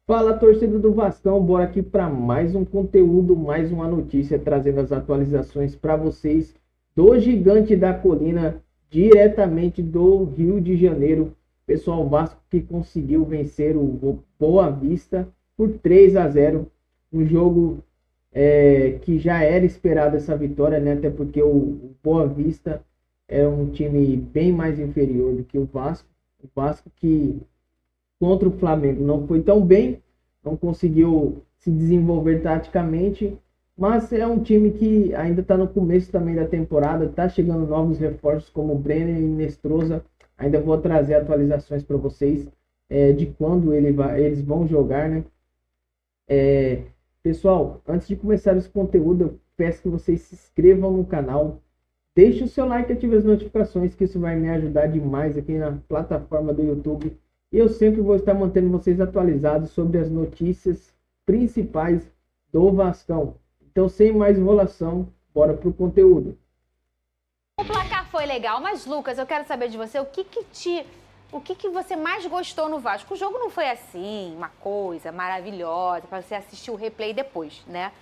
Fala, torcida do Vascão, bora aqui para mais um conteúdo, mais uma notícia, trazendo as atualizações para vocês do Gigante da Colina, diretamente do Rio de Janeiro. Pessoal, o Vasco que conseguiu vencer o Boa Vista por 3-0, um jogo que já era esperado essa vitória, né? Até porque o Boa Vista é um time bem mais inferior do que o Vasco que contra o Flamengo não foi tão bem, não conseguiu se desenvolver taticamente, mas é um time que ainda está no começo também da temporada, está chegando novos reforços como o Brenner e Nestroza. Ainda vou trazer atualizações para vocês de quando eles vão jogar, né? É, Pessoal, antes de começar esse conteúdo, eu peço que vocês se inscrevam no canal, deixe o seu like e ative as notificações, que isso vai me ajudar demais aqui na plataforma do YouTube. E eu sempre vou estar mantendo vocês atualizados sobre as notícias principais do Vascão. Então, sem mais enrolação, bora pro conteúdo. O placar foi legal, mas Lucas, eu quero saber de você, o que você mais gostou no Vasco? O jogo não foi assim, uma coisa maravilhosa para você assistir o replay depois, né?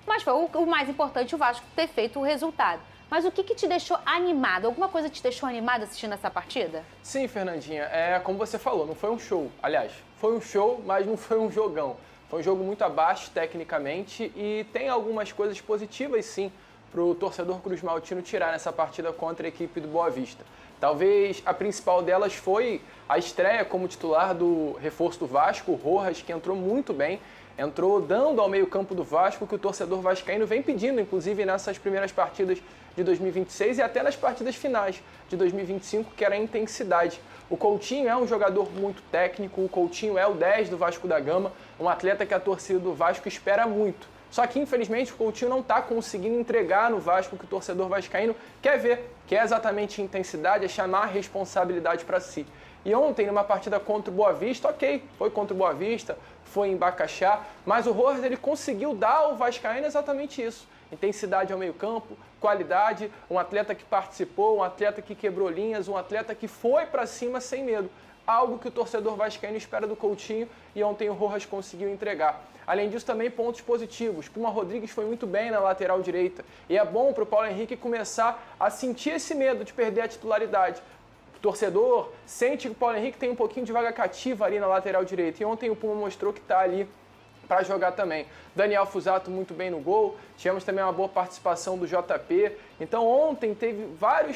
Mas foi o mais importante, o Vasco ter feito o resultado. Mas o que te deixou animado? Alguma coisa te deixou animado assistindo essa partida? Sim, Fernandinha, como você falou, não foi um show. Aliás, foi um show, mas não foi um jogão. Foi um jogo muito abaixo tecnicamente e tem algumas coisas positivas, sim, para o torcedor cruzmaltino tirar nessa partida contra a equipe do Boa Vista. Talvez a principal delas foi a estreia como titular do reforço do Vasco, o Rojas, que entrou muito bem, entrou dando ao meio-campo do Vasco que o torcedor vascaíno vem pedindo, inclusive nessas primeiras partidas de 2026 e até nas partidas finais de 2025, que era a intensidade. O Coutinho é um jogador muito técnico, o Coutinho é o 10 do Vasco da Gama, um atleta que a torcida do Vasco espera muito. Só que, infelizmente, o Coutinho não está conseguindo entregar no Vasco o que o torcedor vascaíno quer ver, que é exatamente a intensidade, é chamar a responsabilidade para si. E ontem, numa partida contra o Boa Vista, ok, foi contra o Boa Vista, foi em Bacaxá, mas o Rojas ele conseguiu dar ao vascaíno exatamente isso. Intensidade ao meio-campo, qualidade, um atleta que participou, um atleta que quebrou linhas, um atleta que foi para cima sem medo. Algo que o torcedor vascaíno espera do Coutinho e ontem o Rojas conseguiu entregar. Além disso, também pontos positivos. Puma Rodrigues foi muito bem na lateral direita. E é bom para o Paulo Henrique começar a sentir esse medo de perder a titularidade. O torcedor sente que o Paulo Henrique tem um pouquinho de vaga cativa ali na lateral direita. E ontem o Puma mostrou que está ali para jogar também. Daniel Fusato muito bem no gol, tivemos também uma boa participação do JP. Então ontem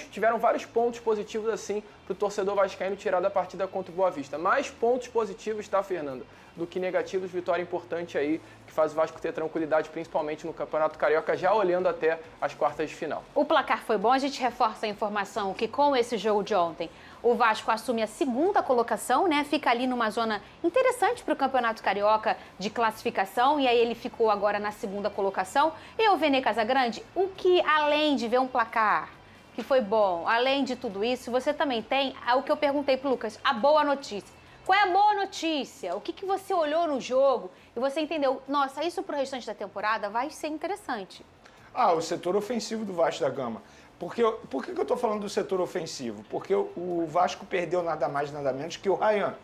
tiveram vários pontos positivos assim para o torcedor vascaíno tirar da partida contra o Boa Vista. Mais pontos positivos, tá, Fernanda, do que negativos. Vitória importante aí, que faz o Vasco ter tranquilidade, principalmente no Campeonato Carioca, já olhando até as quartas de final. O placar foi bom, a gente reforça a informação que com esse jogo de ontem, o Vasco assume a segunda colocação, né? Fica ali numa zona interessante para o Campeonato Carioca de classificação, e aí ele ficou agora na segunda colocação. E o Vene Casagrande, o que além de ver um placar que foi bom, além de tudo isso, você também tem o que eu perguntei para o Lucas, a boa notícia. Qual é a boa notícia? O que você olhou no jogo e você entendeu, nossa, isso para o restante da temporada vai ser interessante? O setor ofensivo do Vasco da Gama. Por que eu estou falando do setor ofensivo? Porque o Vasco perdeu nada mais, nada menos que o Ryan,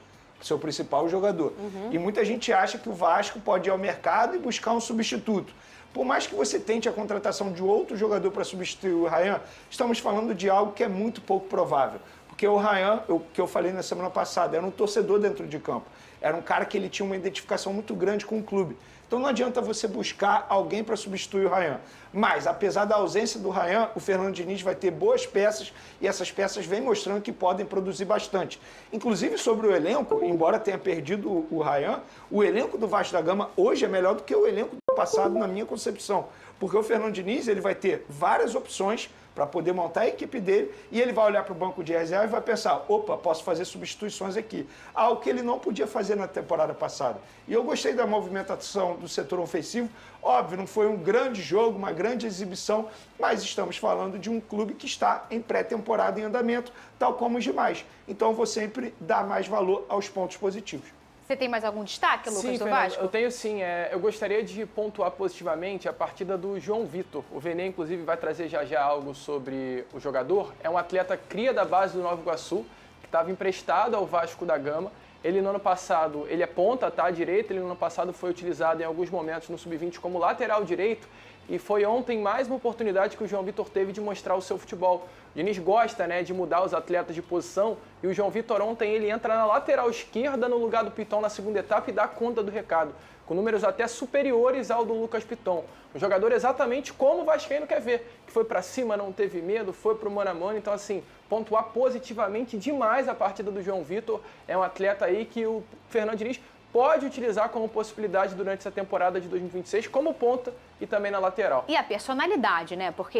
seu principal jogador. E muita gente acha que o Vasco pode ir ao mercado e buscar um substituto. Por mais que você tente a contratação de outro jogador para substituir o Ryan, estamos falando de algo que é muito pouco provável. Porque o Ryan, que eu falei na semana passada, era um torcedor dentro de campo. Era um cara que ele tinha uma identificação muito grande com o clube. Então não adianta você buscar alguém para substituir o Ryan. Mas, apesar da ausência do Ryan, o Fernando Diniz vai ter boas peças e essas peças vêm mostrando que podem produzir bastante. Inclusive sobre o elenco, embora tenha perdido o Ryan, o elenco do Vasco da Gama hoje é melhor do que o elenco do passado, na minha concepção. Porque o Fernando Diniz ele vai ter várias opções para poder montar a equipe dele e ele vai olhar para o banco de reserva e vai pensar, opa, posso fazer substituições aqui. Algo que ele não podia fazer na temporada passada. E eu gostei da movimentação do setor ofensivo. Óbvio, não foi um grande jogo, uma grande exibição, mas estamos falando de um clube que está em pré-temporada em andamento, tal como os demais. Então, eu vou sempre dar mais valor aos pontos positivos. Você tem mais algum destaque, Lucas, sim, do Fernanda, Vasco? eu tenho sim. Eu gostaria de pontuar positivamente a partida do João Vitor. O Vene, inclusive, vai trazer já algo sobre o jogador. É um atleta cria da base do Nova Iguaçu, que estava emprestado ao Vasco da Gama Ele no ano passado, ele é ponta, tá, direito, ele no ano passado foi utilizado em alguns momentos no Sub-20 como lateral direito, e foi ontem mais uma oportunidade que o João Vitor teve de mostrar o seu futebol. O Diniz gosta, né, de mudar os atletas de posição, e o João Vitor ontem ele entra na lateral esquerda no lugar do Piton na segunda etapa e dá conta do recado, com números até superiores ao do Lucas Piton. Um jogador exatamente como o vascaíno quer ver, que foi para cima, não teve medo, foi para o mano a mano. Então, assim, pontuar positivamente demais a partida do João Vitor. É um atleta aí que o Fernando Diniz pode utilizar como possibilidade durante essa temporada de 2026 como ponta e também na lateral. E a personalidade, né? Porque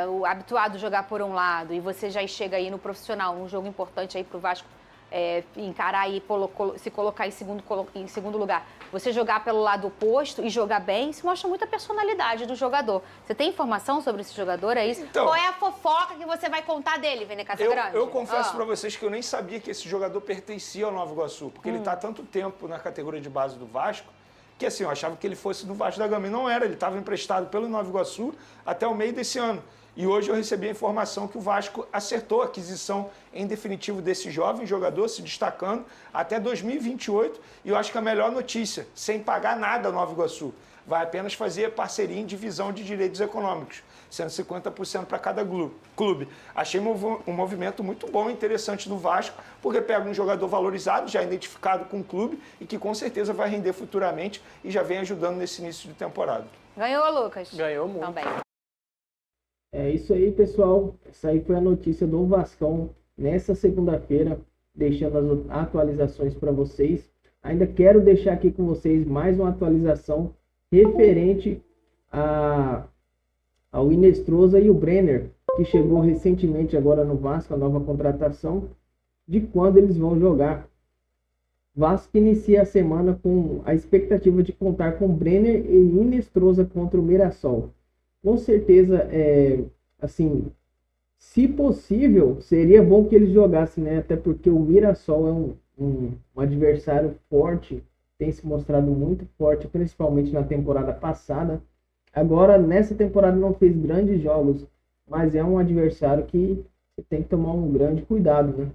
o habituado a jogar por um lado e você já chega aí no profissional, um jogo importante aí pro Vasco encarar e se colocar em segundo lugar. Você jogar pelo lado oposto e jogar bem, isso mostra muita personalidade do jogador. Você tem informação sobre esse jogador, é isso? Então, qual é a fofoca que você vai contar dele, Vene Casagrande? Eu confesso pra vocês que eu nem sabia que esse jogador pertencia ao Nova Iguaçu, porque ele tá há tanto tempo na categoria de base do Vasco, que assim, eu achava que ele fosse do Vasco da Gama, e não era, ele estava emprestado pelo Nova Iguaçu até o meio desse ano. E hoje eu recebi a informação que o Vasco acertou a aquisição em definitivo desse jovem jogador, se destacando até 2028. E eu acho que a melhor notícia, sem pagar nada ao Nova Iguaçu, vai apenas fazer parceria em divisão de direitos econômicos, sendo 50% para cada clube. Achei um movimento muito bom e interessante do Vasco, porque pega um jogador valorizado, já identificado com o clube e que com certeza vai render futuramente e já vem ajudando nesse início de temporada. Ganhou, Lucas? Ganhou muito. Também. É isso aí, pessoal. Essa aí foi a notícia do Vascão nessa segunda-feira, deixando as atualizações para vocês. Ainda quero deixar aqui com vocês mais uma atualização referente ao Inestrosa e o Brenner, que chegou recentemente agora no Vasco, a nova contratação, de quando eles vão jogar. Vasco inicia a semana com a expectativa de contar com Brenner e Inestrosa contra o Mirassol. Com certeza, assim, se possível, seria bom que eles jogassem, né? Até porque o Mirassol é um adversário forte, tem se mostrado muito forte, principalmente na temporada passada. Agora, nessa temporada não fez grandes jogos, mas é um adversário que você tem que tomar um grande cuidado, né?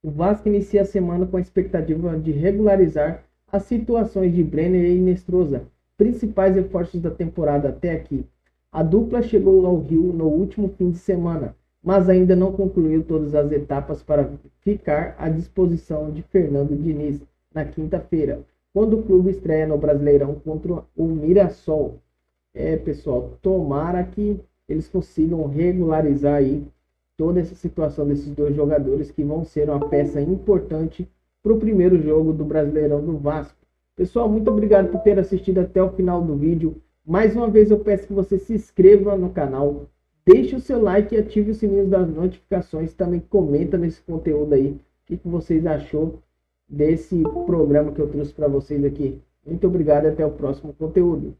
O Vasco inicia a semana com a expectativa de regularizar as situações de Brenner e Inestrosa, principais reforços da temporada até aqui. A dupla chegou ao Rio no último fim de semana, mas ainda não concluiu todas as etapas para ficar à disposição de Fernando Diniz na quinta-feira, quando o clube estreia no Brasileirão contra o Mirassol. Pessoal, tomara que eles consigam regularizar aí toda essa situação desses dois jogadores que vão ser uma peça importante para o primeiro jogo do Brasileirão do Vasco. Pessoal, muito obrigado por ter assistido até o final do vídeo. Mais uma vez eu peço que você se inscreva no canal, deixe o seu like e ative o sininho das notificações. Também comenta nesse conteúdo aí o que vocês achou desse programa que eu trouxe para vocês aqui. Muito obrigado e até o próximo conteúdo.